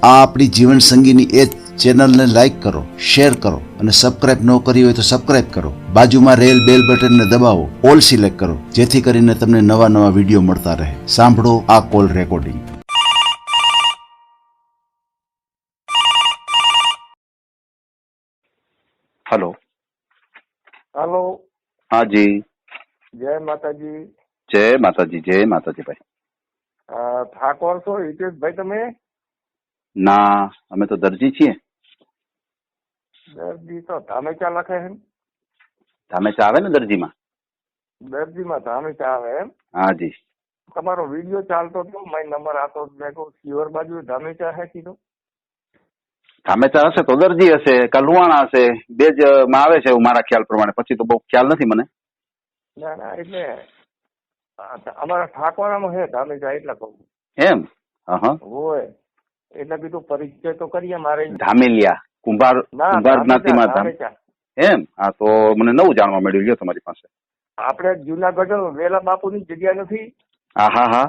આ આપણી જીવન સંગીની એ ચેનલને લાઈક કરો, શેર કરો અને સબસ્ક્રાઇબ ન કરી હોય તો સબસ્ક્રાઇબ કરો. બાજુમાં રહેલ બેલ બટનને દબાવો, ઓલ સિલેક્ટ કરો, જેથી કરીને તમને નવા નવા વિડીયો મળતા રહે. સાંભળો આ કોલ રેકોર્ડિંગ. Hello hello. हाँ जी. जय माताजी. जय माताजी. जय माताजी भाई. ઠાકોર છો હિતેશભાઈ તમે? ના, અમે તો દરજી છીએ. દરજી તો ધામેચા લખે છે. ધામેચા આવે ને દરજીમાં? દરજીમાં ધામેચા આવે એમ? હા જી. તમારો વિડીયો ચાલતો હતો, મારો નંબર આતો મેં કહું સિયોર બાજુ ધામેચા હે કીધું. ધામેચા હશે તો દરજી હશે, કલુવાણા હશે, બે જ માં આવે છે એવું મારા ખ્યાલ પ્રમાણે. પછી તો બહુ ખ્યાલ નથી મને. ના ના, એટલે અમારા ઠાકોરામાં હે ધામેચા એટલે કહું. એમ? હા. હોય એટલે કીધું પરિચય તો કરીએ મારે. ધામેલિયા કુંભાર જ્ઞાતિમાં ધામેચા. એમ? હા, તો મને નવું જાણવા મળ્યું. લ્યો તમારી પાસે. આપણે જુનાગઢ વેલા બાપુની જગ્યા નથી? હા.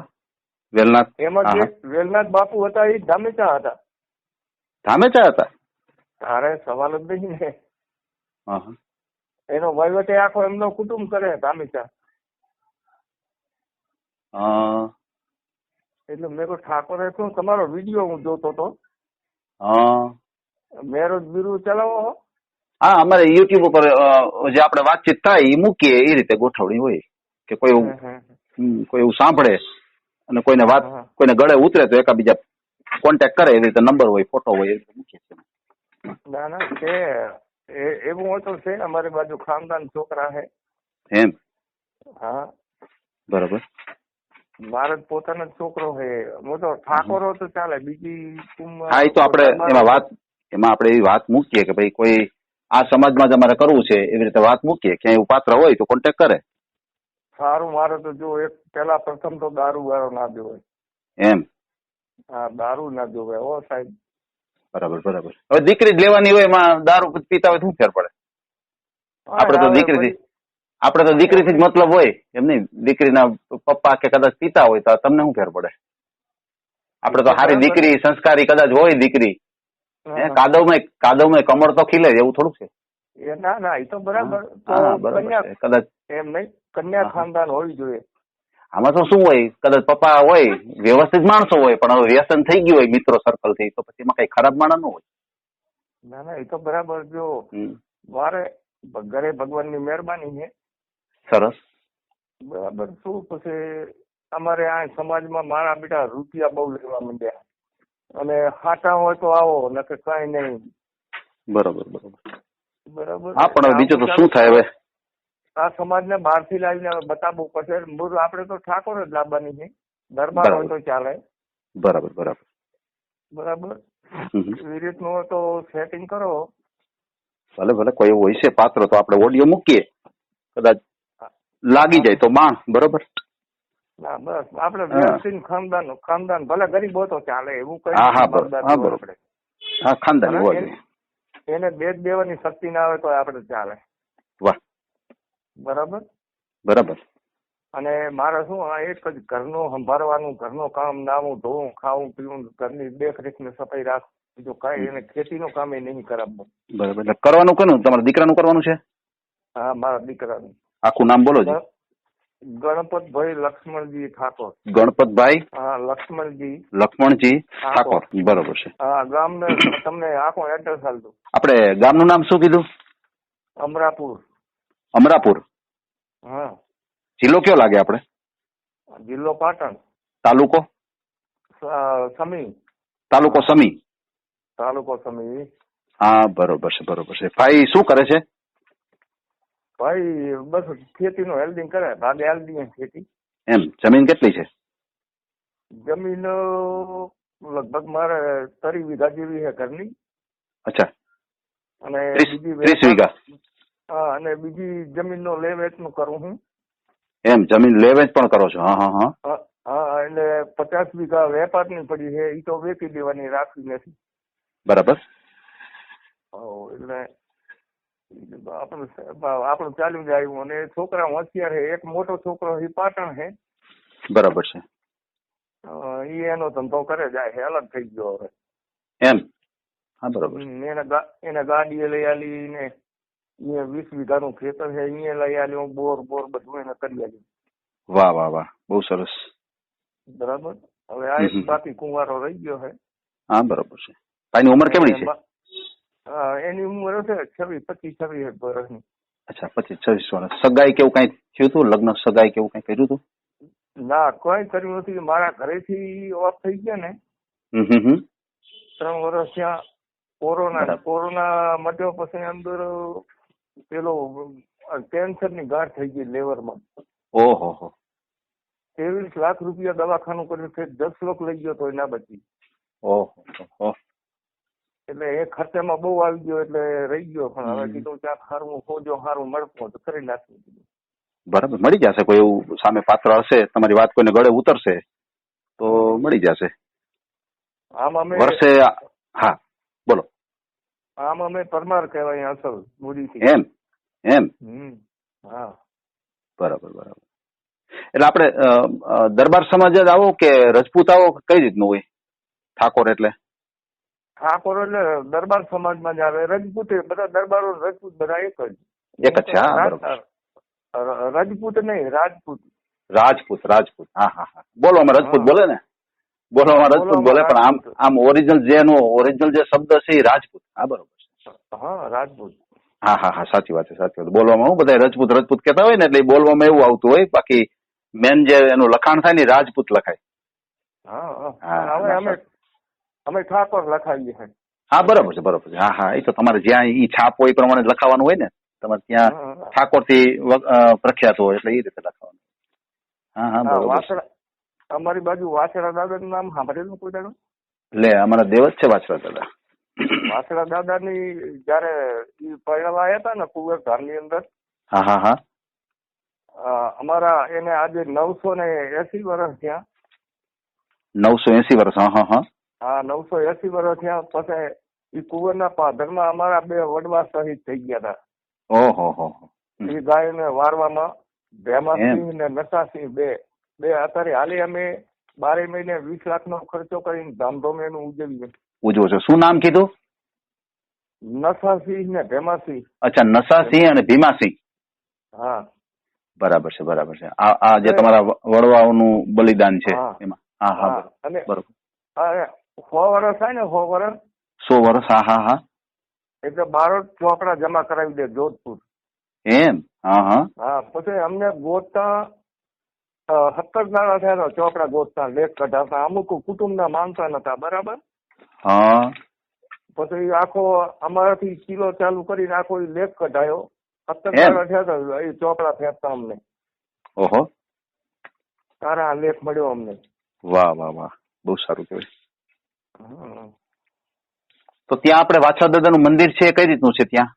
વેલનાથ. એમાં જે વેલનાથ બાપુ હતા એ ધામેચા હતા. ધામેચા હતા? તારે સવાલ જ નહીં ને. હા. એનો વહીવટ આખો એમનો કુટુંબ કરે ધામેચા. એટલે મેં કહું ઠાકોરે શું તમારો વિડીયો હું જોતો હતો. મેરોજ બિરુ ચલાવો. હા, અમારે યુટ્યુબ ઉપર જે આપણે વાતચીત થાય એ મૂકીએ, એ રીતે ગોઠવણી હોય કે કોઈ એવું સાંભળે અને કોઈને ગળે ઉતરે તો એકાબીજા કોન્ટેક્ટ કરે, એવી રીતે નંબર હોય, ફોટો હોય, એ રીતે મૂકીએ છીએ. ના છે એવું હોય તો છે. અમારી બાજુ ખાનદાન છોકરા છે. એમ? હા, બરોબર. મારો પોતાનો છોકરો છે. હું તો ઠાકોરો તો ચાલે, બીજી હા, એ તો આપણે એમાં આપણે એવી વાત મૂકીએ કે ભાઈ કોઈ આ સમાજમાં જ અમારે કરવું છે, એવી રીતે વાત મૂકીએ. ક્યાંય એવું પાત્ર હોય તો કોન્ટેક્ટ કરે. સારું. મારે તો જો એક પેલા પ્રથમ તો દારૂ વાળો ના જોવે. એમ? હા, દારૂ ના જોવે હો સાહેબ. બરાબર. હવે દીકરી જ લેવાની હોય, એમાં દારૂ પીતા હોય શું ફેર પડે? આપણે તો દીકરીથી જ મતલબ હોય. એમ નહીં, દીકરીના પપ્પા કે કદાચ પીતા હોય તો તમને શું ફેર પડે? આપણે તો સારી દીકરી, સંસ્કારી કદાચ હોય દીકરી, કાદવમાં કમળ તો ખીલે, એવું થોડું છે? ના, એ તો બરાબર. કદાચ એમ નહીં, કન્યા ખાનદાન હોવી જોઈએ. આમાં તો શું હોય, કદાચ પપ્પા હોય, વ્યવસ્થિત માણસો હોય, પણ હવે વ્યસન થઈ ગયું હોય મિત્રો સર્કલ થી, તો પછી એમાં કઈ ખરાબ માણસ ન હોય. ના, એ તો બરાબર. જો મારે ઘરે ભગવાનની મહેરબાની છે. સરસ. બરાબર. શું પછી અમારે આ સમાજમાં મારા બેટા રૂપિયા બહુ લેવા માંડ્યા, અને હાટા હોય તો આવો, નકર કઈ નહીં. બરાબર. હા, પણ બીજું તો શું થાય હવે? આ સમાજને બહારથી લાવીને બતાવવું પડશે. આપણે તો ઠાકોર જ લાવવાની છે. દરબાર હોય તો ચાલે. બરાબર. એવી રીતનું તો સેટિંગ કરો. ભલે કોઈ એવું હોય છે પાત્ર તો આપણે ઓડિયો મૂકીએ, કદાચ લાગી જાય તો બરોબર. ના, બસ આપણે વ્યવસ્થિત ખાનદાન ભલે ગરીબ હોય તો ચાલે, એવું કઈ. હા, બરોબર. હા, ખાનદાન હોય. એને બેચ દેવાની શક્તિ ના આવે તો આપણે ચાલે. વાહ. બરાબર. અને મારે શું આ એક જ ઘરનું સંભાળવાનું, ઘરનું કામ, નાવું ધોવું, ખાવું પીવું, ઘરની દેખરેખ ને સફાઈ રાખવું, બીજું કઈ. એને ખેતીનું કામ એ નહીં કરાવવું. બરાબર. એટલે કરવાનું કોનું? તમારા દીકરાનું કરવાનું છે? હા, મારા દીકરાનું. આખું નામ બોલો જી. ગણપતભાઈ લક્ષ્મણજી ઠાકોર. ગણપતભાઈ? હા, લક્ષ્મણજી ઠાકોર. બરોબર છે. હા, ગામ તમને આખો એડ્રેસ આપજો. આપણે ગામનું નામ શું કીધું? અમરાપુર. હા. જિલ્લો કયો લાગે આપણે? જિલ્લો પાટણ. તાલુકો? સમી. તાલુકો સમી. હા, બરોબર છે. ભાઈ શું કરે છે? ભાઈ બસ ખેતીનું હેલ્ડિંગ કરે, ભાગે હેલ્ડિંગ ખેતી. એમ? જમીન કેટલી છે? જમીન લગભગ મારે 30 વીઘા જેવી છે ઘરની. અચ્છા. અને 30 વીઘા. હા, અને બીજી જમીનનો લે વેચનું કરું હું. એમ? જમીન લે વેચ પણ કરો છો? હા. હા, એટલે 50 વીઘા વેપારની પડી છે, એ તો વેચી દેવાની, રાખવી નથી. બરાબર. એટલે આપણું ચાલ્યું જાય. અને છોકરા હોશિયાર છે. એક મોટો છોકરો એ પાટણ છે. બરાબર છે. એ એનો ધંધો કરે જાય છે, અલગ થઈ ગયો હવે. એમ. હા બરોબર. એને ગાડીએ લઈ આલી ને અહીંયા 20 વીઘાનું ખેતર છે અહીંયા લઈ આલ્યું, બોર બધું એને કરી આલ્યું. વાહ વાહ વાહ, બહુ સરસ. બરાબર. હવે આ એક બાકી કુંવારો રહી ગયો છે. હા બરોબર છે. ભાઈની ઉંમર કેવડી છે? એની ઉંમર છે 26 વર્ષની. અચ્છા, 25-26 વર્ષ. સગાઈ કેવું કઈ થયું હતું? લગ્ન સગાઈ કેવું કઈ કર્યું હતું? ના, કોઈ કર્યું નથી. મારા ઘરેથી ઓફ થઈ ગયા ને 3 વર્ષ ત્યાં કોરોના મટ્યો પછી અંદર પેલો કેન્સર ની ગાંઠ થઈ ગઈ લેવરમાં. ઓહો. 23 લાખ રૂપિયા દવાખાનું કર્યું છે, 10 લાખ લઈ ગયો તો એના બચી. ઓહો. એટલે એ ખર્ચામાં બહુ આવી ગયો એટલે રહી ગયો. પણ હવે કીધું ક્યાંક સારું ખોજો, સારું મળતું તો કરી નાખ્યું. બરાબર, મળી જશે. કોઈ એવું સામે પાત્ર હશે, તમારી વાત કોઈને ગળે ઉતરશે તો મળી જશે. આમ અમે વર્ષે, હા બોલો. આમ અમે પરમાર કહેવાય અસલ મૂડીથી. એમ. હા બરાબર. એટલે આપણે દરબાર સમાજ જ આવો કે રજપૂત આવો, કઈ રીતનું હોય? ઠાકોર એટલે દરબાર સમાજમાં જ આવે. રજપૂત બધા દરબારો રજપૂત બધા એક જ છે. હા બરોબર. રજપૂત નહીં, રાજપૂત. હા. બોલવામાં રજપૂત બોલે ને, બોલવામાં રજપૂત બોલે, પણ આમ ઓરિજિનલ જે શબ્દ છે એ રાજપૂત. હા બરોબર છે. હા રાજપૂત. હા, સાચી વાત છે. બોલવામાં હું બધા રજપૂત કહેતા હોય ને, એટલે બોલવામાં એવું આવતું હોય. બાકી મેન જે એનું લખાણ થાય ને રાજપૂત લખાય. હવે અમે ઠાકોર લખાવીએ છીએ. હા બરોબર છે. હા, એ તો તમારે જ્યાં ઈ છાપ હોય એ પ્રમાણે લખાવાનું હોય ને. તમારે ત્યાં ઠાકોર થી પ્રખ્યાત હોય એટલે એ રીતે લખાવાનું. હા બરોબર. અમારી બાજુ વાછડા દાદા નું નામ સાંભળેલું કોઈ દાડો? એટલે અમારા દેવ જ છે વાછડા દાદા. વાછડા દાદા ની જયારે પહેરવા આવ્યા હતા ને કુંવર ઘર ની અંદર. હા. અમારા એને આજે 980 વર્ષ થયા. 980 વર્ષ. હા 980 વર્ષ થયા. પછી એ કુંવરના પાદરમાં અમારા 2 વડવા શહીદ થઈ ગયા હતા. ઓહો. એ ગાય ને વારવામાં ભેમાસિંહ ને નશાસિંહ બે અત્યારે હાલે અમે 12 મહિને 20 લાખ નો ખર્ચો કરીને ધામધૂમ એનું ઉજવો છો. શું નામ કીધું? નશાસિંહ ને ભેમાસિંહ. અચ્છા, નશાસિંહ અને ભીમાસિંહ. હા બરાબર છે. આ જે તમારા વડવાઓનું બલિદાન છે એમાં. હા અને બરોબર. 100 વર્ષ થાય ને 100 વર્ષ. 100 વર્ષ. હા. એટલે 12 ચોપડા જમા કરાવી દે જોધપુર. એમ. હા પછી અમને ગોતતા 17 દાડા થયા ચોપડા ગોતતા, લેખ કઢાવતા. અમુક કુટુંબના માનતા નતા. બરાબર. હા. પછી આખો અમારાથી કિલો ચાલુ કરીને આખો લેખ કઢાયો. 17 દાડા થયા હતા એ ચોપડા ફેંકતા અમને. ઓહો. સારા લેખ મળ્યો અમને. વાહ, બહુ સારું કહેવાય. તો ત્યાં આપણે વાછડા દાદાનું મંદિર છે, કઈ રીતનું છે ત્યાં?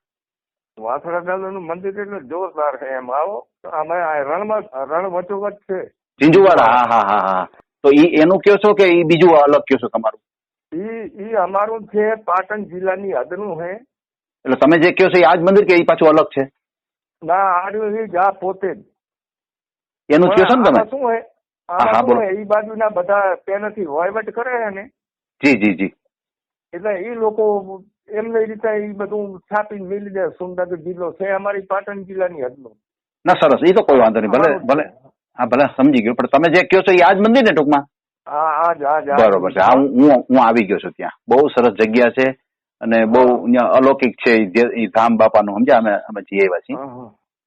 વાછડા દાદાનું મંદિર એટલે જોરદાર છે. એમ આવો અમે રણ વચોવચ છે. ઝીંઝુવાડા. હા. તો એનું કયો છો કે એ બીજું અલગ કયો છો તમારું? ઈ અમારું છે પાટણ જિલ્લાની હદનું છે. એટલે તમે જે કયો છો એ આ જ મંદિર કે એ પાછું અલગ છે? ના, આડ્યું જા પોતે જ એનું કયો છો ને તમે? શું હે એ બાજુના બધા પેનથી વહીવટ કરે છે ને. જી. એટલે એ લોકો એમની રીતે એ બધું છાપીને મેલી દે. સુંદરગઢ જિલ્લો છે અમારી પાટણ જિલ્લાની હદનો. ના સરસ, એ તો કોઈ વાંધો નહીં. ભલે સમજી ગયો. પણ તમે જે કયો છો એ આ જ મંદિર ને ટૂંકમાં? હા બરોબર છે. હું આવી ગયો છું ત્યાં. બહુ સરસ જગ્યા છે અને બહુ અલૌકિક છે. એ ધામ બાપાનું સમજ્યા. અમે જઈ આવ્યા છીએ.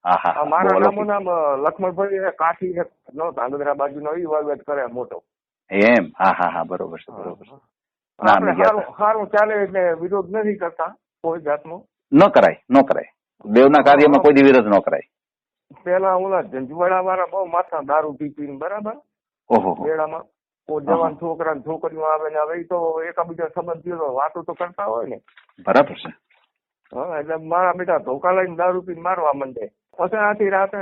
હા. મારા નામ લક્ષ્મણભાઈ કાઠી ધાંગધ્રા બાજુનો એ વહીવટ કરે મોટો. એમ. હા બરોબર છે. આપણે સારું ચાલે એટલે વિરોધ નથી કરતા કોઈ જાતનો. ન કરાય. દેવના કાર્યમાં કોઈ વિરોધ ન કરાય. પેલા ઓલા ઝંઝુવાડા વાળા બહુ માથા દારૂ પીને બરાબર. ઓહો. મેળામાં કોઈ જવાન છોકરા ને છોકરીઓ આવે ને હવે તો એકાબીજા સંબંધ થયો વાતો તો કરતા હોય ને. બરાબર છે. હા એટલે મારા બેટા ધોકા લઈને દારૂ પીને મારવા માંડે. પછી આથી રાતે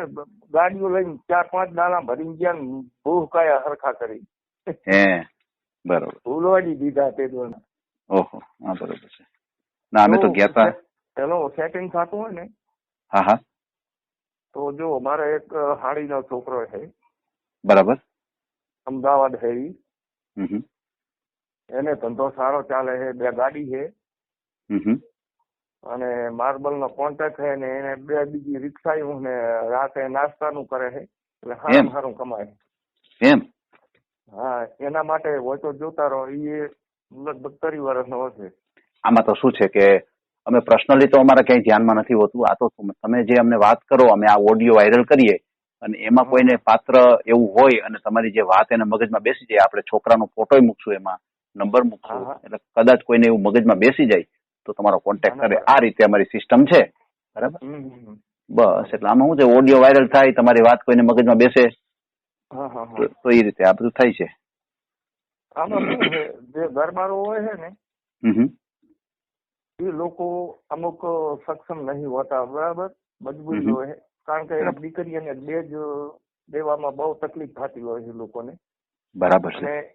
ગાડીઓ લઈને 4-5 દાણા ભરીને ગયા ને ભૂખ કાયા હરખા કરી. બરોબર. ભૂલવાડી દીધા તે દોના. ઓહો. હા બરોબર છે. ના અમે તો ગયા હતા. પેલો સેટિંગ થતું હોય ને. હા. તો જો મારે એક હાડીનો છોકરો છે. બરાબર. અમદાવાદ છે. એને ધંધો સારો ચાલે છે, 2 ગાડી છે અને માર્બલ નો કોન્ટ્રાક્ટ છે ને એને 2 બીજી રિક્ષાયું ને રાતે નાસ્તાનું કરે છે, એટલે સારું સારું કમાય એમ. હા, એના માટે હોય તો જોતા રહો. એ લગભગ 30 વર્ષનો હશે. આમાં તો શું છે કે અમે પર્સનલી તો અમારા ક્યાંય ધ્યાનમાં નથી હોતું. આ તો તમે જે અમને વાત કરો, અમે આ ઓડિયો વાયરલ કરીએ અને એમાં કોઈને પાત્ર એવું હોય અને તમારી જે વાત એને મગજમાં બેસી જાય, આપણે છોકરાનો ફોટો મૂકશું, એમાં નંબર મૂકશું, એટલે કદાચ કોઈને એવું મગજમાં બેસી જાય તો તમારો કોન્ટેક્ટ કરે. આ રીતે અમારી સિસ્ટમ છે, બરાબર? બસ, એટલે આમાં શું છે, ઓડિયો વાયરલ થાય, તમારી વાત કોઈને મગજમાં બેસે તો એ રીતે આ બધું થાય છે. આમાં શું છે, જે ઘરવાળો હોય છે ને એ લોકો અમુક સક્ષમ નહીં હોતા, બરાબર, મજબૂરી હોય, કારણ કે દીકરીઓને દહેજ દેવામાં બહુ તકલીફ થતી હોય છે લોકોને, બરાબર છે.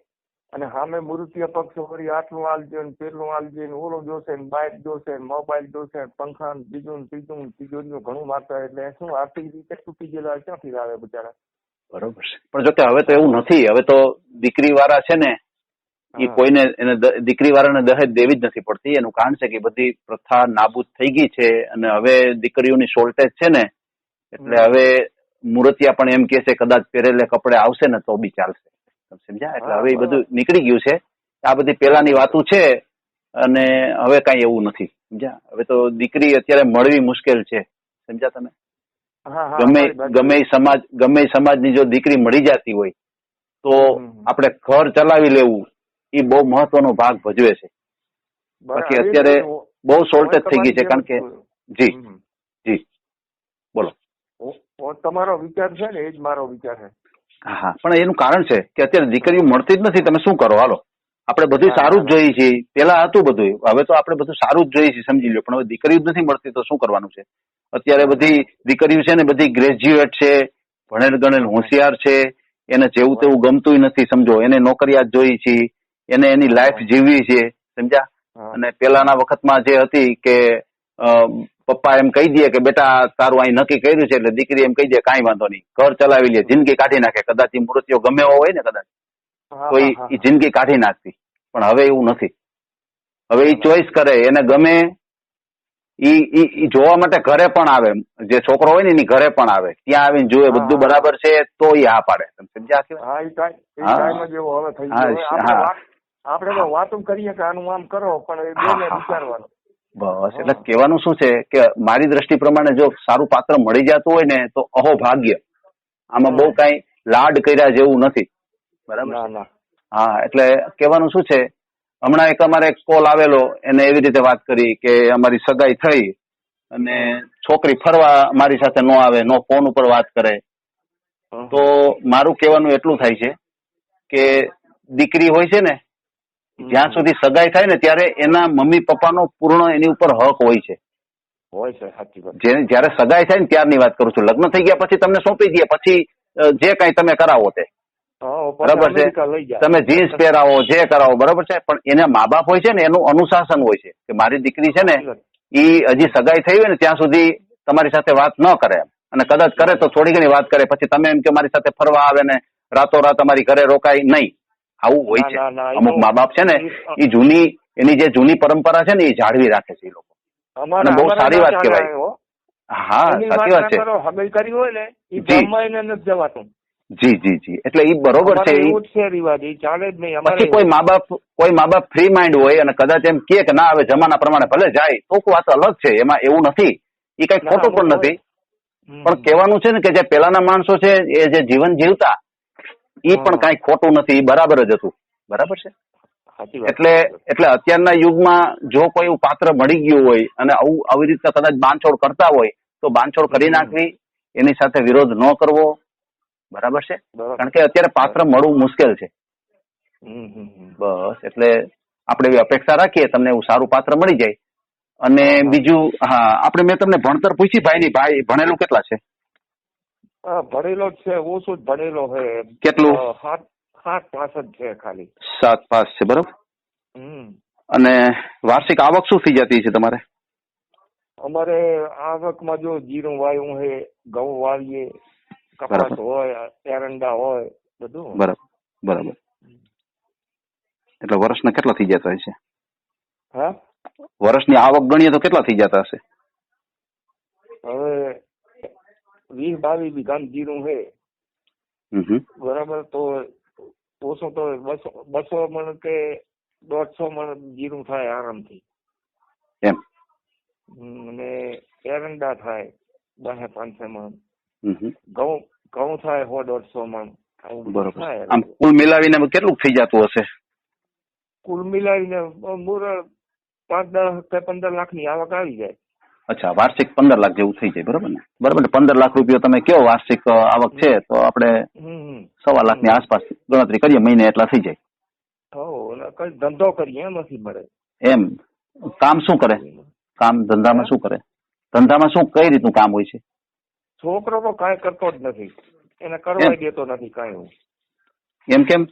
અને સામે મૃત્યુ પક્ષ વળી આટલું આલજે ને પેલું આલજે ને ઓલું જોશે ને બાઇક જોશે ને મોબાઈલ જોશે ને પંખા ને બીજું ને ત્રીજું તિજોરીઓ ઘણું મારતા, એટલે શું આર્થિક રીતે તૂટી ગયેલા ક્યાંથી આવે બિચારા. બરોબર છે. પણ જોકે હવે તો એવું નથી. હવે તો દીકરી વાળા છે ને એ કોઈને એને દીકરી વાળાને દહેજ દેવી જ નથી પડતી. એનું કારણ છે કે બધી પ્રથા નાબૂદ થઈ ગઈ છે અને હવે દીકરીઓની શોર્ટેજ છે ને, એટલે હવે મૂર્તિયા પણ એમ કે છે કદાચ પહેરેલે કપડે આવશે ને તો બી ચાલશે. સમજ્યા? એટલે હવે એ બધું નીકળી ગયું છે. આ બધી પેલાની વાતો છે અને હવે કઈ એવું નથી. સમજ્યા? હવે તો દીકરી અત્યારે મળવી મુશ્કેલ છે. સમજ્યા તમે? ગમે સમાજની જો દીકરી મળી જતી હોય તો આપણે ઘર ચલાવી લેવું એ બહુ મહત્વનો ભાગ ભજવે છે. બાકી અત્યારે બહુ શોર્ટેજ થઈ ગઈ છે. કારણ કે જી જી બોલો. તમારો વિચાર છે ને, એ જ મારો વિચાર છે. હા, પણ એનું કારણ છે કે અત્યારે દીકરીઓ મળતી જ નથી. તમે શું કરો? હાલો, આપણે બધું સારું જ જોઈએ છીએ. પેલા હતું બધું, હવે તો આપણે બધું સારું જ જોઈએ છીએ, સમજી લો. પણ હવે દીકરીઓ જ નથી મળતી તો શું કરવાનું છે? અત્યારે બધી દીકરીઓ છે ને બધી ગ્રેજ્યુએટ છે, ભણેલ ગણેલ હોશિયાર છે, એને જેવું તેવું ગમતું નથી. સમજો, એને નોકરિયાત જોઈ છે, એને એની લાઈફ જીવવી છે. સમજ્યા? અને પેલાના વખતમાં જે હતી કે પપ્પા એમ કહી દે કે બેટા તારું અહીં નક્કી કર્યું છે, એટલે દીકરી એમ કહી દે કાંઈ વાંધો નહીં, ઘર ચલાવી લે, જિંદગી કાઢી નાખે. કદાચ એ મૃત્યુ ગમે એવો હોય ને, કદાચ તો એ જિંદગી કાઢી નાખતી. પણ હવે એવું નથી. હવે એ ચોઈસ કરે, એને ગમે ઈ જોવા માટે ઘરે પણ આવે. જે છોકરો હોય ને એની ઘરે પણ આવે, ત્યાં આવીને જોવે બધું બરાબર છે તો એ હા પાડે. આપણે તો વાતો કરીએ કે આનું આમ કરો, પણ વિચારવાનું. બસ, એટલે કહેવાનું શું છે કે મારી દ્રષ્ટિ પ્રમાણે જો સારું પાત્ર મળી જતું હોય ને તો અહો ભાગ્ય. આમાં બહુ કઈ લાડ કર્યા જેવું નથી. બરાબર? હા, એટલે કહેવાનું શું છે, હમણાં એક અમારે કોલ આવેલો, એને એવી રીતે વાત કરી કે અમારી સગાઈ થઈ અને છોકરી ફરવા મારી સાથે ન આવે, નો ફોન ઉપર વાત કરે. તો મારું કહેવાનું એટલું થાય છે કે દીકરી હોય છે ને, જ્યાં સુધી સગાઈ થાય ને ત્યારે એના મમ્મી પપ્પાનો પૂર્ણ એની ઉપર હક હોય છે. જયારે સગાઈ થાય ને ત્યારની વાત કરું છું. લગ્ન થઈ ગયા પછી તમને સોંપી દે, પછી જે કઈ તમે કરાવો તે બરાબર છે. તમે જીન્સ પહેરાવો, જે કરાવો બરાબર છે. પણ એના મા બાપ હોય છે ને એનું અનુશાસન હોય છે કે મારી દીકરી છે ને એ હજી સગાઈ થઈ હોય ને ત્યાં સુધી તમારી સાથે વાત ન કરે, અને કદાચ કરે તો થોડી ઘણી વાત કરે, પછી તમે એમ કે મારી સાથે ફરવા આવે ને રાતોરાત અમારી ઘરે રોકાય નહીં. આવું હોય છે. અમુક મા બાપ છે ને એ એની જે જૂની પરંપરા છે ને એ જાળવી રાખે છે એ લોકો. અને બહુ સારી વાત કહેવાય. હા, સાચી વાત છે. જી જી જી, એટલે એ બરોબર છે. પછી કોઈ મા બાપ ફ્રી માઇન્ડ હોય અને કદાચ એમ કે ના હવે જમાના પ્રમાણે ભલે જાય તો વાત અલગ છે, એમાં એવું નથી. એ કઈ ખોટું પણ નથી. પણ કહેવાનું છે ને કે જે પેલાના માણસો છે એ જે જીવન જીવતા એ પણ કઈ ખોટું નથી, એ બરાબર જ હતું. બરાબર છે. એટલે અત્યારના યુગમાં જો કોઈ એવું પાત્ર મળી ગયું હોય અને આવી રીતે કદાચ બાંધછોડ કરતા હોય તો બાંધછોડ કરી નાખવી, એની સાથે વિરોધ ન કરવો. બરાબર છે. કારણ કે અત્યારે પાત્ર મળવું મુશ્કેલ છે. બસ, એટલે આપણે એવી અપેક્ષા રાખીએ તમને એવું સારું પાત્ર મળી જાય. અને બીજું, હા, મેં તમને ભણતર પૂછી ભાઈની, ભાઈ ભણેલું કેટલા છે? ભણેલો છે, ઓછું જ ભણેલો છે. કેટલું? 7 પાસ જ છે ખાલી. 7 પાસ છે, બરોબર. અને વાર્ષિક આવક શું થઈ જતી છે તમારે? અમારે આવકમાં જો જીરું વાયું છે, ઘઉં વાવીએ, કપાસ હોય, એરંડા હોય, બધું. બરાબર. એટલે વર્ષના કેટલા થઈ જતા હશે? હા, વર્ષની આવક ગણીએ તો કેટલા થઈ જતા હશે? હવે 20-22 વીઘાનું જીરું છે, બરાબર. તો ઓછો તો 200 મણ કે 150 મણ જીરું થાય આરામથી. એમ. અને એરંડા થાય 10-15 મણ. ઘઉં થાય 100-150 મણ. બરોબર. આમ કુલ મિલાવીને કેટલું થઈ જતું હશે? કુલ મિલાવીને 5-10 કે 15 લાખની આવક આવી જાય. અચ્છા, વાર્ષિક 15 લાખ જેવું થઈ જાય, બરોબર ને? બરોબર ને, 15 લાખ રૂપિયા તમે કયો વાર્ષિક આવક છે, તો આપણે 1.25 લાખની આસપાસ ગણતરી કરીએ મહિને, એટલા થઈ જાય. કઈ ધંધો કરીએ એમાંથી મળે. એમ. કામ શું કરે? કામ ધંધામાં શું કરે? ધંધામાં શું, કઈ રીતનું કામ હોય છે? છોકરો તો કાંઈ કરતો જ નથી, એને કરવા દેતો નથી કાંઈ. હું એમ કેમ?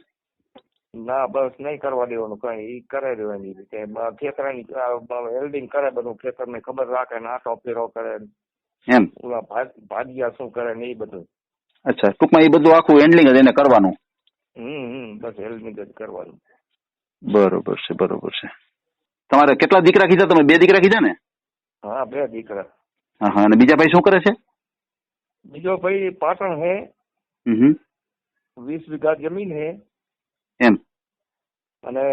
ના, બસ નહીં કરવા દેવાનું કઈ. ઈ કરે દેવાની રીતે ખેતરાની વેલ્ડિંગ કરે, બધું ખેતરને ખબર રાખે, નાટો ફેરો કરે, એમ. ઓલા ભાજીયા શું કરે ને એ બધું. અચ્છા, ટૂંકમાં એ બધું આખું હેન્ડલિંગ જ એને કરવાનું. બસ હેલ્ડિંગ જ કરવાનું. બરોબર છે, બરોબર છે. તમારે કેટલા દીકરા કીધા તમે? 2 દીકરા કીધા ને? હા, 2 દીકરા. હા, અને બીજા ભાઈ શું કરે છે? બીજો ભાઈ પાટણ હે, 20 વીઘા જમીન હે. એમ. અને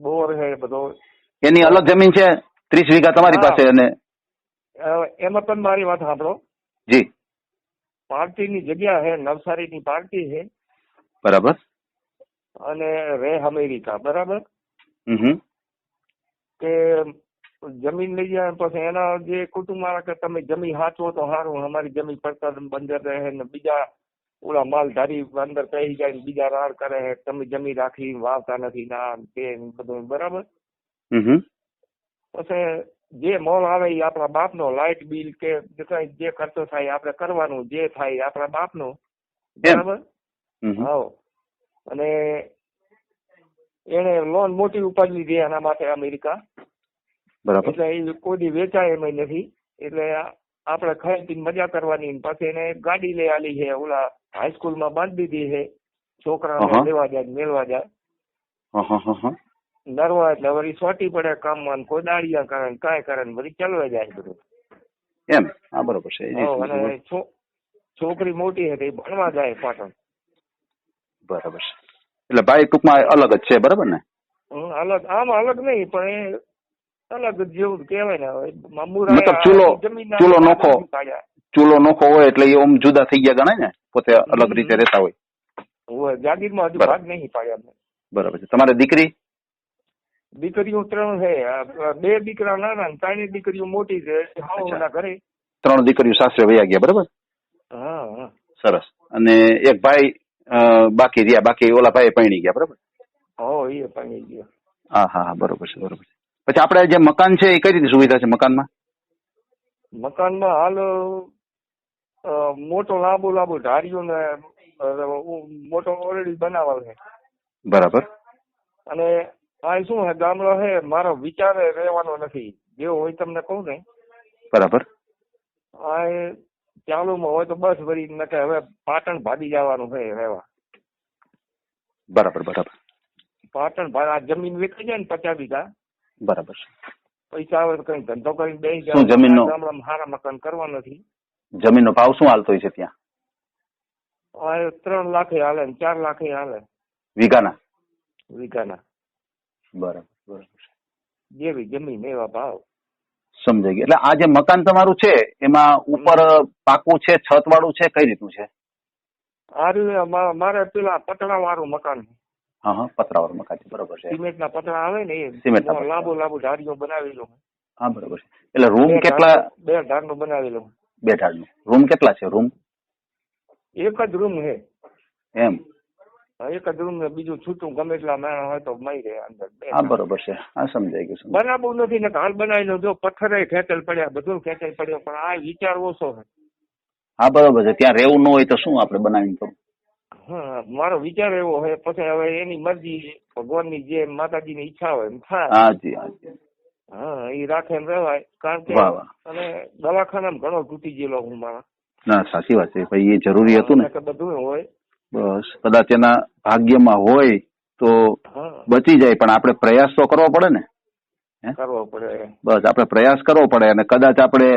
બોર હે બધો. એની અલગ જમીન છે? 30 વીઘા તમારી પાસે? અને એમાં પણ મારી વાત સાંભળો. જી. પાર્ટીની જગ્યા હે, નવસારીની પાર્ટી હે. બરાબર. અને રે અમેરિકા, બરાબર. કે જમીન લઈ જાય પછી એના જે કુટુંબ વાળા કે તમે જમીન હાચવો તો સારું, અમારી જમીન પડતર બંદર રહે ને બીજા ઓલા માલધારી અંદર પહેરી જાય, બીજા રાડ કરે, તમે જમીન રાખી વાવતા નથી, ના તે બધું, બરાબર. પછી જે મોલ આવે એ આપણા બાપનો, લાઇટ બિલ કે જે ખર્ચો થાય આપણે કરવાનું, જે થાય આપણા બાપનો, બરાબર. હા. અને એને લોન મોટી ઉપાડી લીધી એના માટે અમેરિકા, બરાબર. એટલે એ કોઈ વેચાય એમ નથી. એટલે આપણે ખાઈ પીને મજા કરવાની. પછી એને ગાડી લઈ આલી છે, ઓલા હાઈસ્કૂલમાં બાંધી દીધી છે, છોકરાને લેવા જાય મેળવા જાય નરવા. એટલે વળી સોટી પડે કામમાં, કોઈ દાડિયા કરે કાંઈ કરે ને વળી ચાલવા જાય બધું. એમ. હા, બરોબર છે. અને છોકરી મોટી હતી, ભણવા જાય પાટણ. બરાબર છે. એટલે ભાઈ ટૂંકમાં અલગ જ છે, બરાબર ને? અલગ, આમ અલગ નહીં પણ એ અલગ જેવું કહેવાય ને. મતલબ ચૂલો નોખો હોય એટલે એ ઓમ જુદા થઈ ગયા ગણાય ને, પોતે અલગ રીતે રહેતા હોય. જાગીરમાં હજુ ભાગ નહીં પાડ્યા. બરાબર છે. તમારે દીકરીઓ 3 છે, 2 દીકરા નાના, 3 દીકરીઓ મોટી છે. ઘરે 3 દીકરીઓ સાસરે વયા ગયા, બરાબર. હા, સરસ. અને એક ભાઈ બાકી રહ્યા, બાકી ઓલા ભાઈ પરણી ગયા, બરાબર. એ પરણી ગયા. હા, બરોબર છે, બરોબર છે. પછી આપણે જે મકાન છે એ કઈ રીતે સુવિધા છે મકાનમાં? મકાનમાં હાલ મોટો લાંબુ ધાર્યું ને મોટો ઓલરેડી બનાવેલ છે, બરાબર. અને આ શું હે, ગામડો હે, મારો વિચાર રહેવાનો નથી, જેવો હોય તમને કહું ને. બરાબર. આ ચાલુમાં હોય તો બસ વળી નકે હવે પાટણ ભાગી જવાનું છે રહેવા. બરાબર. પાટણ આ જમીન વેચાઈ જાય ને 50 વીઘા, બરાબર. પૈસા આવે તો કઈ ધંધો કરીને બેસી જાય. જમીનનો ગામડામાં સારા મકાન કરવા નથી. જમીનનો ભાવ શું હાલતો હોય છે ત્યાં? 3 લાખે હાલે ને 4 લાખે હાલે વીઘાના. બરાબર. જેવી જમીન એવા ભાવ. સમજાઈ ગયું. એટલે આ જે મકાન તમારું છે એમાં ઉપર પાકું છે, છત વાળું છે, કઈ રીતનું છે? મારે પેલા પતરા વાળું મકાન. હા, પતરા વાળું મકાન છે, બરોબર છે. સિમેન્ટ ના પતરા આવે ને એ લાંબુ ધારીઓ બનાવેલું. હા, બરોબર છે. એટલે રૂમ કેટલા? 2 ધારનું બનાવેલું. 2 ધારનું. રૂમ કેટલા છે? રૂમ એક જ રૂમ છે. એમ. એક જ રૂમ ને બીજું છૂટું ગમે એટલા માણસ હોય તો મળી રહે અંદર. હા, બરોબર છે. હા, સમજાઈ ગયું. બનાવવું નથી ને હાલ બનાવી જો પથ્થરે ખેંચેલ પડ્યા, બધું ખેંચેલ પડ્યો, પણ આ વિચાર ઓછો છે. હા, બરોબર છે. ત્યાં રહેવું ન હોય તો શું આપણે બનાવીને કરું? હા, મારો વિચાર એવો હોય. પછી હવે એની મરજી, ભગવાનની જે માતાજીની ઈચ્છા હોય એમ થાય. હાજી. હા, એ રાખે એમ રહેવાય. કારણ કે અને દવાખાનામાં ઘણો તૂટી ગયેલો હું મારા. ના, સાચી વાત છે ભાઈ, એ જરૂરી હતું ને. બધું હોય. બસ કદાચ એના ભાગ્યમાં હોય તો હા બચી જાય, પણ આપણે પ્રયાસ તો કરવો પડે ને. કરવો પડે. બસ આપણે પ્રયાસ કરવો પડે, અને કદાચ આપણે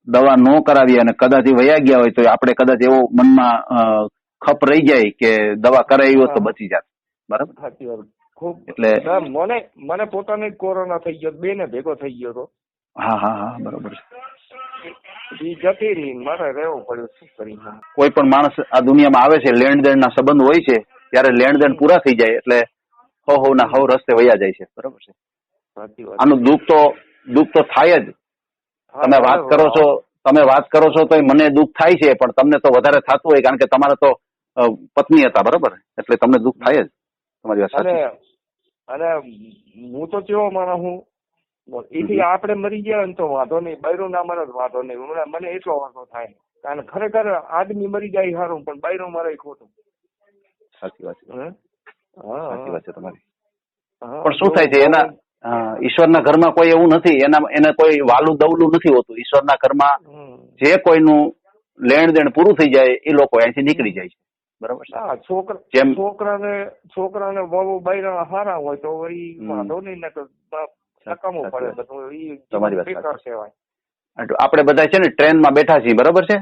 દવા ન કરાવીએ અને કદાચ એ વયા ગયા હોય તો આપણે કદાચ એવો મનમાં ખપ રહી જાય કે દવા કરાવી હોત તો બચી જાત. બરાબર. સાચી વાત. ખૂબ એટલે મને પોતાને કોરોના થઈ ગયો, બે ને ભેગો થઈ ગયો હતો. હા હા હા બરોબર છે. એ જતી રહી, મારે રહેવું પડ્યું, શું કરી. કોઈ પણ માણસ આ દુનિયામાં આવે છે, લેણ દેણ ના સંબંધ હોય છે, ત્યારે લેણ દેણ પૂરા થઈ જાય એટલે હવ ના હવ રસ્તે વયા જાય છે. બરોબર છે. સાચી વાત. આનું દુઃખ તો થાય જ. તમે વાત કરો છો તો મને દુઃખ થાય છે, પણ તમને તો વધારે થતું હોય, કારણ કે તમારે તો પત્ની હતા. બરોબર. એટલે તમને દુઃખ થાય જ. તમારી વાત સાચી. અને હું તો કેવો માણસ હું, એથી આપણે મરી ગયા ને તો વાંધો નહીં, બૈરું ના મરે વાંધો નહીં. મને એટલો વાંધો થાય, કારણ ખરેખર આદમી મરી જાય સારું, પણ બૈરું મરે ખોટું. સાચી વાત છે. સાચી વાત છે તમારી. હા, પણ શું થાય છે, એના ઈશ્વરના ઘરમાં કોઈ એવું નથી, એને કોઈ વાલું દવલું નથી હોતું. ઈશ્વરના ઘરમાં જે કોઈનું લેણ દેણ પૂરું થઈ જાય એ લોકો અહીંથી નીકળી જાય છે. બરાબર છે. હા, છોકરાને વહુ બૈરા હારા હોય તો વળી વાંધો નહીં, ને નકામું પડે બધું. તમારી વાત બેકાર કહેવાય. આપણે બધા છે ને ટ્રેનમાં બેઠા છીએ. બરોબર છે.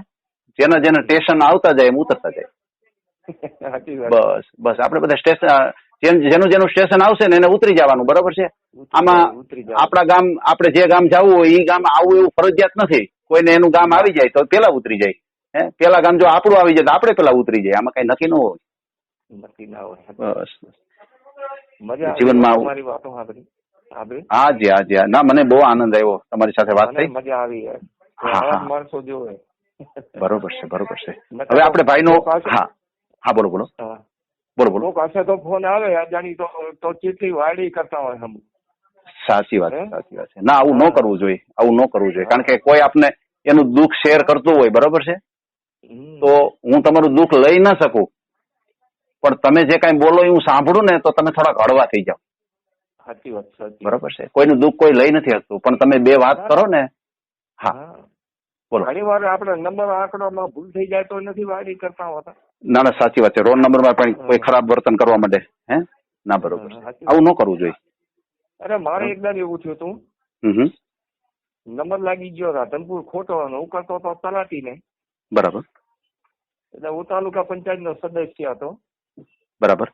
જેના સ્ટેશન આવતા જાય એમ ઉતરતા જાય. બસ આપણે બધા સ્ટેશન, જેનું સ્ટેશન આવશે ને એને ઉતરી જવાનું. બરોબર છે. આમાં આપણા ગામ, આપણે જે ગામ જવું હોય એ ગામ આવું એવું ફરજિયાત નથી. કોઈને એનું ગામ આવી જાય તો પેલા ઉતરી જાય. પેલા ગામ જો આપણું આવી જાય તો આપણે પેલા ઉતરી જાય. આમાં કઈ નક્કી ન હોય. નક્કી ના હોય. બસ જીવનમાં હાજી. ના, મને બહુ આનંદ આવ્યો તમારી સાથે વાત થઈ. મજા આવી. માણસો જોવે. બરોબર છે. હવે આપણે ભાઈનો હા બોલો બોલો. પાસે તો ફોન આવે અજાણી તો કેટલી વાયડી કરતા હોય હમ. સાચી વાત છે. ના, આવું ન કરવું જોઈએ. કારણ કે કોઈ આપને એનું દુઃખ શેર કરતું હોય. બરોબર છે. તો હું તમારું દુઃખ લઈ ના શકું, પણ તમે જે કઈ બોલો એ હું સાંભળું ને તો તમે થોડાક હળવા થઈ જાઓ. સાચી વાત. બરોબર છે. કોઈનું દુઃખ કોઈ લઈ નથી શકતું, પણ તમે બે વાત કરો ને. હા બોલો. ઘણી વાર આપણે નંબર આંકડામાં ભૂલ થઈ જાય તો નથી વાયડી કરતા હોતા. ના, સાચી વાત છે. રોલ નંબરમાં પણ કોઈ ખરાબ વર્તન કરવા માટે ના, બરોબર છે. આવું ન કરવું જોઈએ. અરે મારે એકદમ એવું થયું હતું. નંબર લાગી ગયો રાધનપુર ખોટો, હું કરતો હતો તલાટી ને. બરાબર. એટલે હું તાલુકા પંચાયત નો સદસ્ય હતો. બરાબર.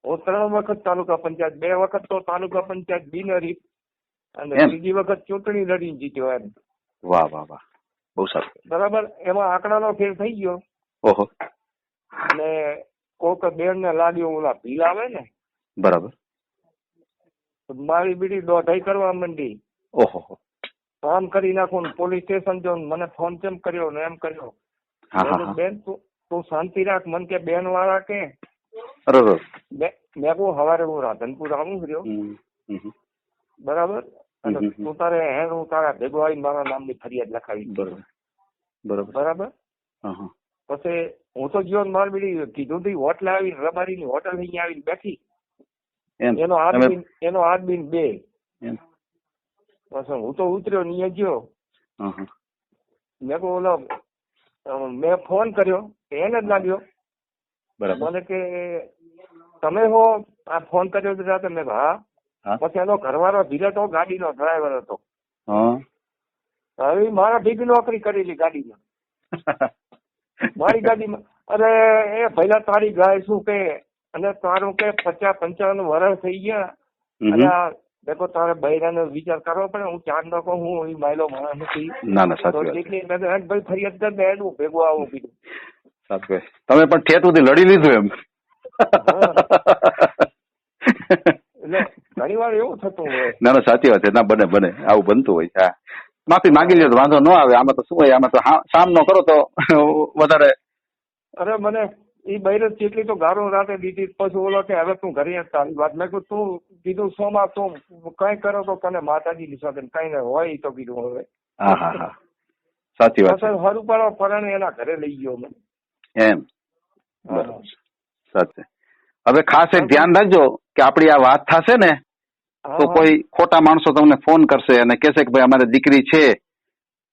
હું 3 વખત તાલુકા પંચાયત, 2 વખત તો તાલુકા પંચાયત બિનહરીફ, અને ત્રીજી વખત ચૂંટણી લડીને જીત્યો એમ. વાહ. બહુ સારું. બરાબર. એમાં આંકડાનો ફેર થઈ ગયો. ઓહો. અને કોક બેન ને લાગ્યો ઓલા ભીલ આવે ને. બરાબર. મારી બીડી દોઢાઈ કરવા માંડી. ઓહો. ફોન કરી નાખું, પોલીસ સ્ટેશન જો મને ફોન કેમ કર્યો ને એમ કર્યો. બેન તું શાંતિ રાખ, મને કે બેન વાળા કે મેં કહું હવારે હું રાધનપુર આવું રહ્યો. બરાબર. અને તું તારે હું તારા ભેગો આવીને મારા નામની ફરિયાદ લખાવી. બરાબર. પછી હું તો ગયો મારી બીડી કીધું તું હોટલ આવી, રબારીની હોટલ અહીંયા આવીને બેઠી. એનો આદમી 2. હું તો ઉતર્યો નહીં ગયો. મેં કહું ઓલો મેં ફોન કર્યો, એને જ લાગ્યો. મને કે તમે હો આ ફોન કર્યો રાતે? મેં હા. પછી એનો ઘરવાળો ધીરે તો ગાડીનો ડ્રાઈવર હતો. હવે મારા ભેગી નોકરી કરેલી ગાડીમાં, મારી ગાડીમાં. અરે એ પહેલા તારી ગાય શું કે, અને તારું કે 50-55 વર્ષ થઈ ગયા, અને દેખો તારે બૈરાનો વિચાર કરવો પડે. હું 4 નો કહું, હું માયલો માણસ નથી. ભાઈ ફરિયાદ કર દે, એનું ભેગું આવું કીધું. તમે પણ ઠેઠ સુધી લડી લીધું એમ. એટલે ઘણી વાર એવું થતું હોય. ના, સાચી વાત છે. ના, બને આવું બનતું હોય. હા, માફી માંગી લ્યો તો વાંધો ન આવે. આમાં તો શું હોય, આમાં તો સામનો કરો તો વધારે. અરે મને એ બૈરત કેટલી તો ગારો રાતે દીધી. પછી ઓલો કે હવે તું ઘરે તારી વાત. મેં કહ્યું તું કીધું સોમાં તું કઈ કરો તો તને માતાજી ની સાથે કઈ ને હોય તો કીધું હવે. હા સાચી વાત. હરું પાડો પરાણે એના ઘરે લઈ ગયો મને એમ. બરાબર. સાચે. હવે ખાસ એક ધ્યાન રાખજો કે આપડી આ વાત થશે ને તો કોઈ ખોટા માણસો તમને ફોન કરશે અને કહેશે કે ભાઈ અમારી દીકરી છે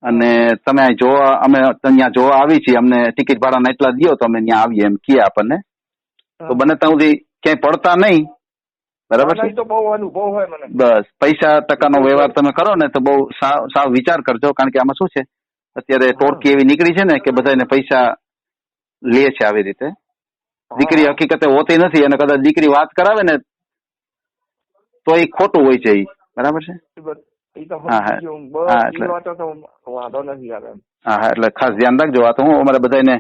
અને તમે જોવા, અમે ત્યાં જોવા આવી છીએ, અમને ટિકિટ ભાડાના એટલા દો તો અમે ત્યાં આવીએ એમ કહે આપણને. તો બને ત્યાં સુધી ક્યાંય પડતા નહીં, બરાબર છે? તો બહુ અનુભવ હોય મને. બસ પૈસા ટકાનો વ્યવહાર તમે કરો ને તો બહુ સાવ વિચાર કરજો, કારણ કે આમાં શું છે અત્યારે ટોળકી એવી નીકળી છે ને કે બધાને પૈસા લે છે આવી રીતે. દીકરી હકીકતે હોતી નથી, અને કદાચ દીકરી વાત કરાવે ને તો એ ખોટું હોય છે, બરાબર છે? હા, એટલે ખાસ ધ્યાન રાખજો. આ તો હું અમારે બધાને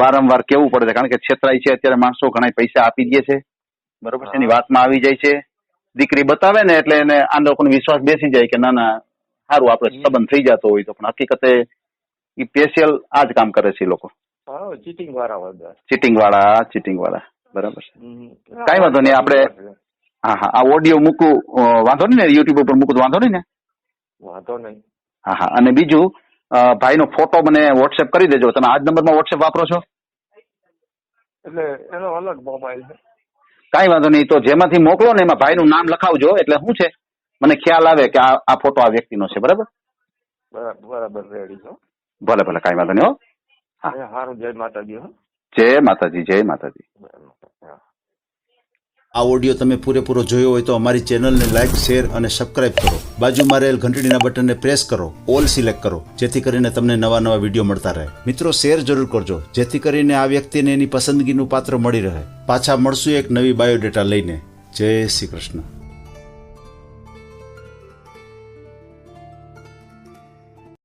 વારંવાર કેવું પડે છે, કારણ કે છેતરાય છે અત્યારે માણસો, ઘણા પૈસા આપી દે છે, બરોબર છે, એની વાતમાં આવી જાય છે. દીકરી બતાવે ને એટલે એને આ લોકોનો વિશ્વાસ બેસી જાય કે ના ના સારું આપડે સંબંધ થઈ જતો હોય તો, પણ હકીકતે એ સ્પેશિયલ આ જ કામ કરે છે એ લોકો. ચીટિંગ વાળા, બરાબર છે. કઈ વાંધો નહીં, આપણે હા આ ઓડિયો મૂકું, વાંધો નહીં ને? યુટ્યુબ ઉપર મૂકું તો વાંધો નહીં ને? વાંધો નહીં. હા, અને બીજું ભાઈનો ફોટો મને વોટ્સએપ કરી દેજો. તમે આ જ નંબરમાં વોટ્સએપ વાપરો છો? એટલે એનો અલગ મોબાઈલ છે. કઈ વાંધો નહીં, તો જેમાંથી મોકલો ને એમાં ભાઈનું નામ લખાવજો, એટલે શું છે મને ખ્યાલ આવે કે આ ફોટો આ વ્યક્તિનો છે. બરાબર બરાબર, રેડી છો? ભલે ભલે, કઈ વાંધો નહીં. હો, સારું. જય માતાજી. જય માતાજી, જય માતાજી. આ ઓડિયો તમે પૂરેપૂરો જોયો હોય તો અમારી ચેનલને લાઇક, શેર અને સબસ્ક્રાઇબ કરો. બાજુમાં રહેલ ઘંટડીના બટનને પ્રેસ કરો, ઓલ સિલેક્ટ કરો, જેથી કરીને તમને નવા નવા વિડીયો મળતા રહે. મિત્રો, શેર જરૂર કરજો, જેથી કરીને આ વ્યક્તિને એની પસંદગીનું પાત્ર મળી રહે. પાછા મળશું એક નવી બાયોડેટા લઈને. જય શ્રી કૃષ્ણ.